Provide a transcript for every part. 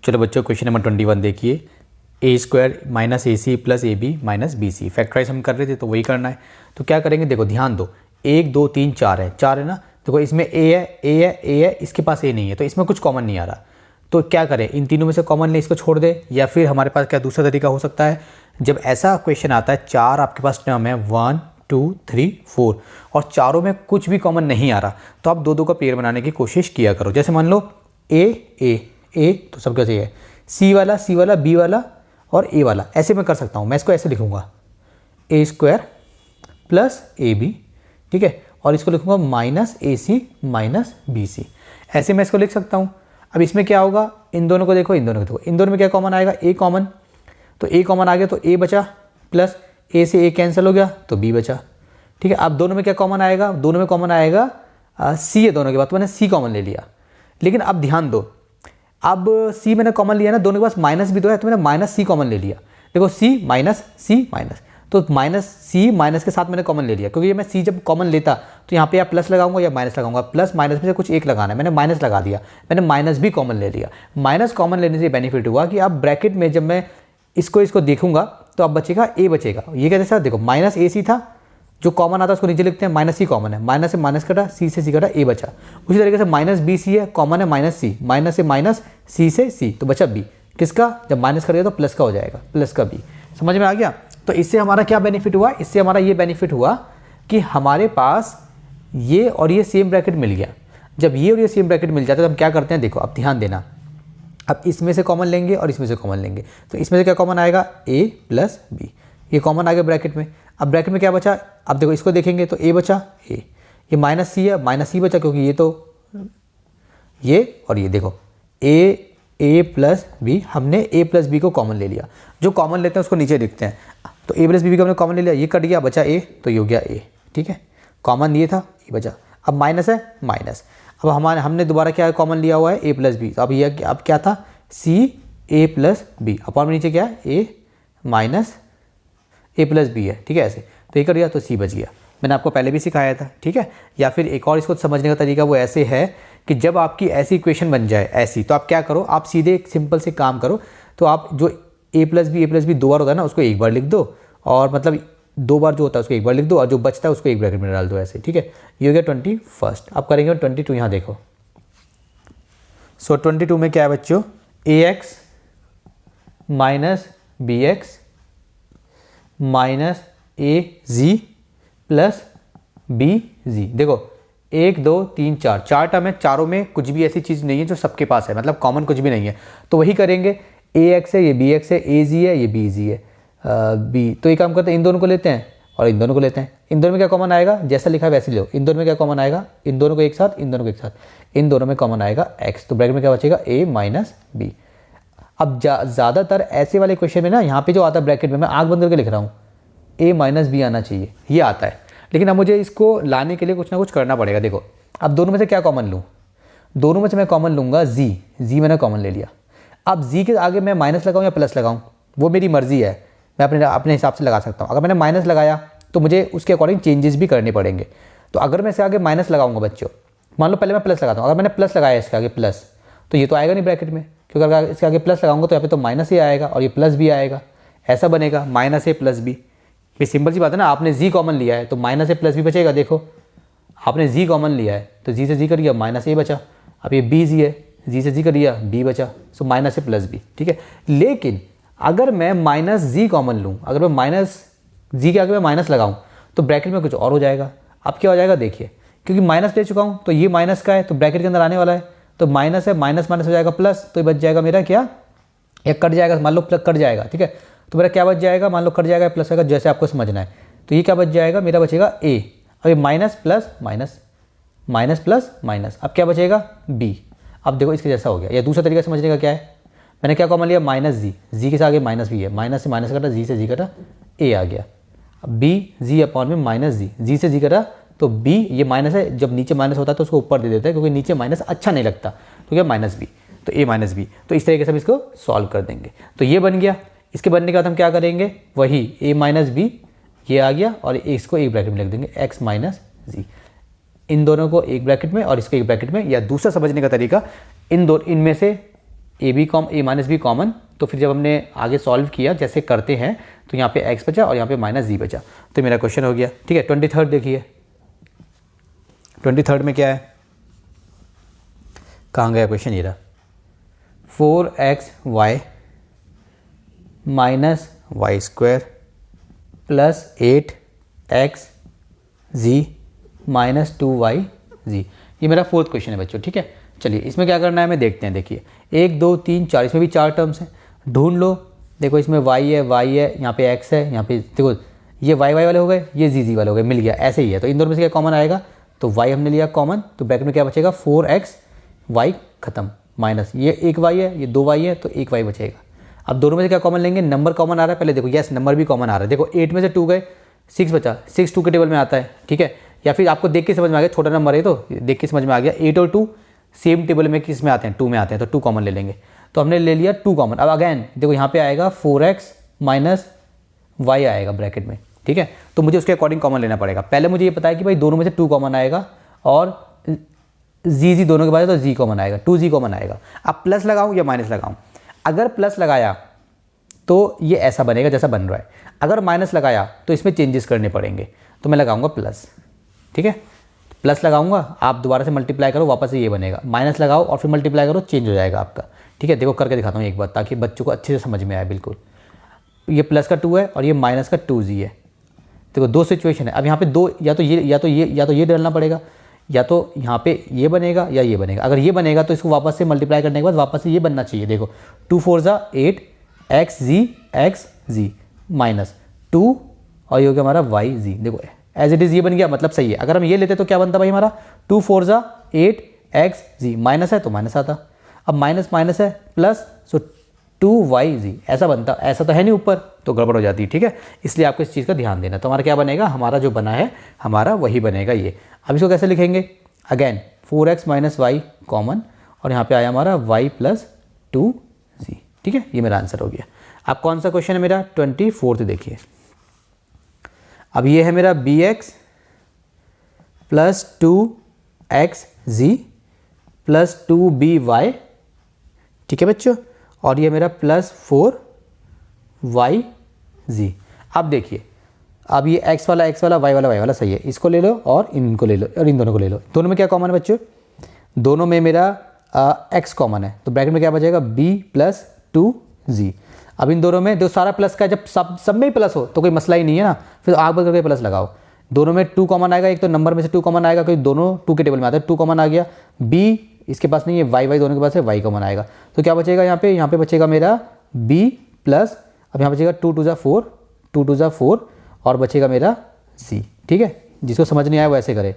चलो बच्चों question number 21 देखिए। A square minus a c plus a b minus b c factorise हम कर रहे थे तो वही करना है। तो क्या करेंगे, देखो ध्यान दो, 1 2 3 4 है, 4 है ना। देखो इसमें ए है, ए है, ए है, इसके पास ए नहीं है तो इसमें कुछ कॉमन नहीं आ रहा। तो क्या करें, इन तीनों में से कॉमन ले इसको छोड़ दे, या फिर हमारे पास क्या दूसरा तरीका हो सकता है। जब ऐसा क्वेश्चन आता है 4 आपके पास टर्म है 1 2 3 4 और चारों में कुछ भी कॉमन नहीं आ रहा, तो आप दो दो का पेयर बनाने की कोशिश किया करो। जैसे मान लो ए ए ए तो सब क्या चाहिए, सी वाला बी वाला और ए वाला, ऐसे मैं कर सकता हूँ। मैं इसको ऐसे लिखूंगा ए स्क्वायर प्लस ए बी, ठीक है, और इसको लिखूंगा minus a C minus b सी, ऐसे मैं इसको लिख सकता हूँ। अब इसमें क्या होगा, इन दोनों को देखो, इन दोनों को देखो, इन दोनों में क्या कॉमन आएगा, ए कॉमन, तो ए कॉमन आ गया तो ए बचा, प्लस ए से ए कैंसिल हो गया तो बी बचा, ठीक है। अब दोनों में क्या कॉमन आएगा, दोनों में कॉमन आएगा सी है दोनों के बाद, तो मैंने सी कॉमन ले लिया। लेकिन अब ध्यान दो, अब सी मैंने कॉमन लिया ना, दोनों के पास माइनस भी तो है, तो मैंने माइनस सी कॉमन ले लिया। देखो सी माइनस, तो माइनस सी माइनस के साथ मैंने कॉमन ले लिया, क्योंकि ये मैं सी जब कॉमन लेता तो यहाँ पे या प्लस लगाऊंगा या माइनस लगाऊंगा, प्लस माइनस में से कुछ एक लगाना है, मैंने माइनस लगा दिया, मैंने माइनस भी कॉमन ले लिया। माइनस कॉमन लेने से बेनिफिट हुआ कि अब ब्रैकेट में जब मैं इसको देखूंगा तो अब बचेगा ए बचेगा। ये कहते सर देखो माइनस ए सी था, जो कॉमन आता है उसको नीचे लिखते हैं, माइनस सी कॉमन है, माइनस से माइनस कटा, सी से सी कटा, ए बचा। उसी तरीके से माइनस बी सी है, कॉमन है माइनस सी, माइनस से माइनस, सी से सी, तो बचा बी। किसका, जब माइनस करेगा तो प्लस का हो जाएगा, प्लस का बी। समझ में आ गया। तो इससे हमारा क्या बेनिफिट हुआ, इससे हमारा ये बेनिफिट हुआ कि हमारे पास ये और ये सेम ब्रैकेट मिल गया। जब ये और ये सेम ब्रैकेट मिल जाता है तो हम क्या करते हैं, देखो अब ध्यान देना, अब इसमें से कॉमन लेंगे और इसमें से कॉमन लेंगे, तो इसमें से क्या कॉमन आएगा, ए प्लस बी, ये कॉमन आ गया ब्रैकेट में। अब ब्रैकेट में क्या बचा, अब देखो इसको देखेंगे तो ए बचा, ए, ये माइनस सी है, माइनस सी बचा, क्योंकि ये तो ये और ये देखो ए प्लस बी, हमने ए प्लस बी को कॉमन ले लिया। जो कॉमन लेते हैं उसको नीचे लिखते हैं, तो ए प्लस बी को हमने कॉमन ले लिया, ये कट गया, बचा ए, तो ये हो गया ए, ठीक है। कॉमन ये था, ये बचा। अब माइनस है, माइनस, अब हमने दोबारा क्या कॉमन लिया हुआ है, ए प्लस बी, तो अब ये अब क्या था, सी ए प्लस बी, अपॉन में नीचे क्या है, ए माइनस ए प्लस बी है, ठीक है, ऐसे। तो ये कर दिया तो सी बच गया, मैंने आपको पहले भी सिखाया था, ठीक है। या फिर एक और इसको समझने का तरीका वो ऐसे है कि जब आपकी ऐसी इक्वेशन बन जाए ऐसी, तो आप क्या करो, आप सीधे एक सिंपल से काम करो, तो आप जो ए प्लस बी दो बार होता है ना, उसको एक बार लिख दो, और मतलब दो बार जो होता है उसको एक बार लिख दो, और जो बचता है उसको एक ब्रैकेट में डाल दो, ऐसे, ठीक है। ये हो गया 21। अब करेंगे 22, यहाँ देखो। सो 22 में क्या है बच्चों, a x minus b x minus a g plus b g. देखो 1 2 3 4 चार टर्म है, चारों में कुछ भी ऐसी चीज़ नहीं है जो सबके पास है, मतलब कॉमन कुछ भी नहीं है, तो वही करेंगे। ए एक्स है, ये बी एक्स है, ए जी है, ये बी जी है, बी, तो ये काम करते हैं, इन दोनों को लेते हैं और इन दोनों को लेते हैं। इन दोनों में क्या कॉमन आएगा, जैसा लिखा है वैसे लो। इन दोनों में क्या कॉमन आएगा, इन दोनों को एक साथ, इन दोनों को एक साथ, इन दोनों में कॉमन आएगा एक्स, तो ब्रैकेट में क्या बचेगा, ए माइनस बी। अब ज़्यादातर ऐसे वाले क्वेश्चन में ना, यहाँ पे जो आता है ब्रैकेट में, मैं आँख बंद करके लिख रहा हूँ, ए माइनस बी आना चाहिए, ये आता है। लेकिन अब मुझे इसको लाने के लिए कुछ ना कुछ करना पड़ेगा। देखो अब दोनों में से क्या कॉमन लूँ, दोनों में से मैं कॉमन लूँगा जी मैंने कॉमन ले लिया। अब जी के आगे मैं माइनस लगाऊँ या प्लस लगाऊँ, वो मेरी मर्जी है, मैं अपने हिसाब से लगा सकता हूँ। अगर मैंने माइनस लगाया तो मुझे उसके अकॉर्डिंग चेंजेस भी करने पड़ेंगे। तो अगर मैं इसके आगे माइनस लगाऊंगा बच्चों, मान लो पहले मैं प्लस लगाता हूँ, अगर मैंने प्लस लगाया इसके आगे प्लस, तो ये तो आएगा नहीं ब्रैकेट में, क्योंकि अगर इसके आगे प्लस लगाऊंगा तो यहाँ पे तो माइनस ही आएगा और ये प्लस भी आएगा, ऐसा बनेगा माइनस ए प्लस बी। ये सिंपल सी बात है ना, आपने जी कॉमन लिया है तो माइनस ए प्लस बी बचेगा। देखो आपने जी कॉमन लिया है तो जी से जी कर दिया, माइनस ए बचा। अब ये बी जी है, जी से जी कर दिया, बी बचा, सो माइनस ए प्लस बी, ठीक है। लेकिन अगर मैं माइनस जी कॉमन लूँ, अगर मैं माइनस जी के आगे मैं माइनस लगाऊँ तो ब्रैकेट में कुछ और हो जाएगा। अब क्या हो जाएगा देखिए, क्योंकि माइनस ले चुका हूँ तो ये माइनस का है तो ब्रैकेट के अंदर आने वाला है, तो माइनस है, माइनस माइनस हो जाएगा प्लस, तो ये बच जाएगा मेरा क्या, एक कट जाएगा, मान लो प्लस कट जाएगा, ठीक है। तो मेरा क्या बच जाएगा, मान लो कट जाएगा प्लस आएगा, जैसे आपको समझना है। तो ये क्या बच जाएगा, मेरा बचेगा ए, अब ये minus plus minus, minus plus minus, अब क्या बचेगा बी। अब देखो इसके जैसा हो गया। या दूसरा तरीका समझने का क्या है, मैंने क्या कॉमन लिया, माइनस जी के आगे माइनस भी है, माइनस से माइनस कटा, जी से जी कटा, ए आ गया। अब बी जी अपॉन में माइनस जी से जी कटा तो बी, ये माइनस है, जब नीचे माइनस होता है तो उसको ऊपर दे देता है, क्योंकि नीचे माइनस अच्छा नहीं लगता, तो क्या माइनस बी, तो ए माइनस बी। तो इस तरीके से हम इसको सॉल्व कर देंगे। तो ये बन गया। इसके बनने के बाद हम क्या करेंगे, वही ए माइनस बी, ये आ गया, और इसको एक ब्रैकेट में लिख देंगे एक्स माइनस जी, इन दोनों को एक ब्रैकेट में और इसको एक ब्रैकेट में। या दूसरा समझने का तरीका, इनमें से ए माइनस बी कॉमन, तो फिर जब हमने आगे सॉल्व किया जैसे करते हैं तो यहाँ पे x बचा और यहाँ पे माइनस जी बचा, तो मेरा क्वेश्चन हो गया। ठीक है, 23rd देखिए, 23rd में क्या है, कहाँ गया क्वेश्चन, ये रहा 4xy minus y square plus 8xz minus 2yz, ये मेरा 4th क्वेश्चन है बच्चों। ठीक है, चलिए इसमें क्या करना है हमें देखते हैं। देखिए 1 2 3 4, इसमें भी 4 टर्म्स हैं, ढूंढ लो। देखो इसमें y है, यहाँ पे x है, यहाँ पे देखो ये y वाले हो गए, ये z वाले हो गए, मिल गया, ऐसे ही है। तो इन दोनों में से क्या कॉमन आएगा, तो y हमने लिया कॉमन, तो ब्रैकेट में क्या बचेगा 4xy खत्म, माइनस ये 1y है, ये 2y है, तो 1y बचेगा। अब दोनों में से क्या कॉमन लेंगे, नंबर कॉमन आ रहा है, पहले देखो यस नंबर भी कॉमन आ रहा है। देखो 8 में से 2 गए, 6 बचा, 6 2 के टेबल में आता है। ठीक है, या फिर आपको देख के समझ में आ गया, छोटा नंबर है तो देख के समझ में आ गया, 8 और 2 सेम टेबल में किस में आते हैं, 2 में आते हैं, तो 2 कॉमन ले लेंगे। तो हमने ले लिया 2 कॉमन। अब अगेन देखो यहाँ पे आएगा 4x माइनस y आएगा ब्रैकेट में। ठीक है, तो मुझे उसके अकॉर्डिंग कॉमन लेना पड़ेगा। पहले मुझे ये पता है कि भाई दोनों में से 2 कॉमन आएगा और z दोनों के बाद तो z कॉमन आएगा, 2z कॉमन आएगा। अब प्लस लगाऊं या माइनस लगाऊं, अगर प्लस लगाया तो ये ऐसा बनेगा जैसा बन रहा है, अगर माइनस लगाया तो इसमें चेंजेस करने पड़ेंगे, तो मैं लगाऊंगा प्लस। ठीक है, प्लस लगाऊंगा, आप दोबारा से मल्टीप्लाई करो, वापस से ये बनेगा, माइनस लगाओ और फिर मल्टीप्लाई करो, चेंज हो जाएगा आपका। ठीक है, देखो करके दिखाता हूँ एक बार ताकि बच्चों को अच्छे से समझ में आए। बिल्कुल ये प्लस का 2 है और ये माइनस का 2z है। देखो 2 सिचुएशन है, अब यहाँ पे 2 या तो ये डालना पड़ेगा, या तो यहाँ पे ये बनेगा या ये बनेगा। अगर ये बनेगा तो इसको वापस से मल्टीप्लाई करने के बाद वापस से ये बनना चाहिए। देखो 2 4 ज़ा 8 xz माइनस 2 और ये हो गया हमारा yz। देखो एज इट इज़ ये बन गया, मतलब सही है। अगर हम ये लेते तो क्या बनता भाई हमारा 2 4 ज़ा 8 xz, माइनस है तो माइनस आता, अब माइनस माइनस है प्लस, सो 2yz ऐसा बनता, ऐसा तो है नहीं ऊपर, तो गड़बड़ हो जाती है। ठीक है, इसलिए आपको इस चीज़ का ध्यान देना। तो हमारा क्या बनेगा, हमारा जो बना है हमारा वही बनेगा ये। अब इसको कैसे लिखेंगे, again 4x minus Y common और यहाँ पे आया हमारा y प्लस 2z। ठीक है, ये मेरा आंसर हो गया। अब कौन सा क्वेश्चन है मेरा, 24th देखिए। अब ये है मेरा bx plus 2xz plus 2by। ठीक है बच्चों, और ये मेरा प्लस 4yz। अब देखिए, अब ये x वाला y वाला सही है, इसको ले लो और इनको ले लो और इन दोनों को ले लो। दोनों में क्या कॉमन है बच्चों, दोनों में मेरा x कॉमन है, तो ब्रैकेट में क्या बचेगा b प्लस 2z। अब इन दोनों में जो सारा प्लस का, जब सब में ही प्लस हो तो कोई मसला ही नहीं है ना, फिर आग बदल करके प्लस लगाओ। दोनों में 2 कॉमन आएगा, एक तो नंबर में से 2 कॉमन आएगा, क्योंकि दोनों 2 के टेबल में आते हैं, 2 कॉमन आ गया। b इसके पास नहीं है, y दोनों के पास है, y कॉमन आएगा, तो क्या बचेगा यहाँ पे बचेगा मेरा b प्लस, अब यहाँ बचेगा 2 2 ज़ा 4 और बचेगा मेरा c। ठीक है, जिसको समझ नहीं आया वो ऐसे करे,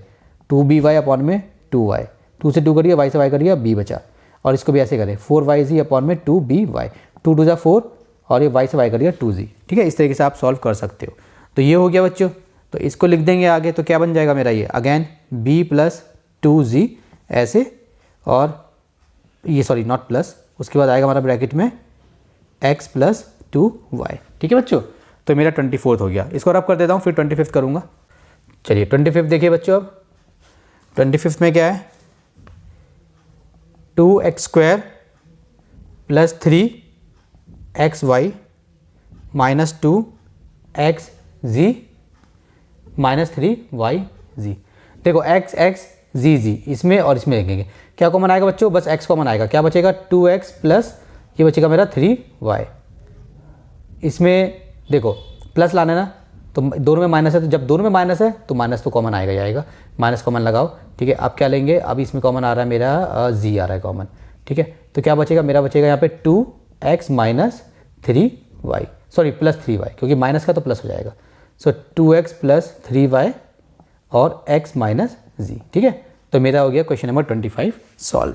2by अपॉन में 2y, 2 से 2 करिए, y से y करिए, b बचा, और इसको भी ऐसे करें 4yz अपॉन में 2by, 2 2 ज़ा 4 और ये y से y करिए 2z। ठीक है, इस तरीके से आप सॉल्व कर सकते हो। तो ये हो गया बच्चों, तो इसको लिख देंगे आगे, तो क्या बन जाएगा मेरा ये, अगेन b प्लस 2z ऐसे, और ये सॉरी नॉट प्लस, उसके बाद आएगा हमारा ब्रैकेट में x प्लस 2y। ठीक है बच्चों, तो मेरा 24th हो गया। इसको रब कर देता हूँ, फिर 25th करूँगा। चलिए 25th देखिए बच्चों। अब 25th में क्या है, 2x square plus 3xy minus 2xz minus 3yz। देखो x z इसमें और इसमें देखेंगे क्या कॉमन आएगा बच्चों, बस x कॉमन आएगा, क्या बचेगा 2x प्लस ये बचेगा मेरा 3y। इसमें देखो प्लस लाना है ना, तो दोनों में माइनस है, तो जब दोनों में माइनस है तो माइनस तो कॉमन आएगा ही आएगा, माइनस कॉमन लगाओ। ठीक है, अब क्या लेंगे, अब इसमें कॉमन आ रहा है मेरा z आ रहा है कॉमन। ठीक है, तो क्या बचेगा मेरा, बचेगा यहाँ पे 2x minus 3y, sorry plus 3y, क्योंकि माइनस का तो प्लस हो जाएगा। सो 2x प्लस 3y और x माइनस z। ठीक है, तो मेरा हो गया क्वेश्चन नंबर 25 सॉल्व।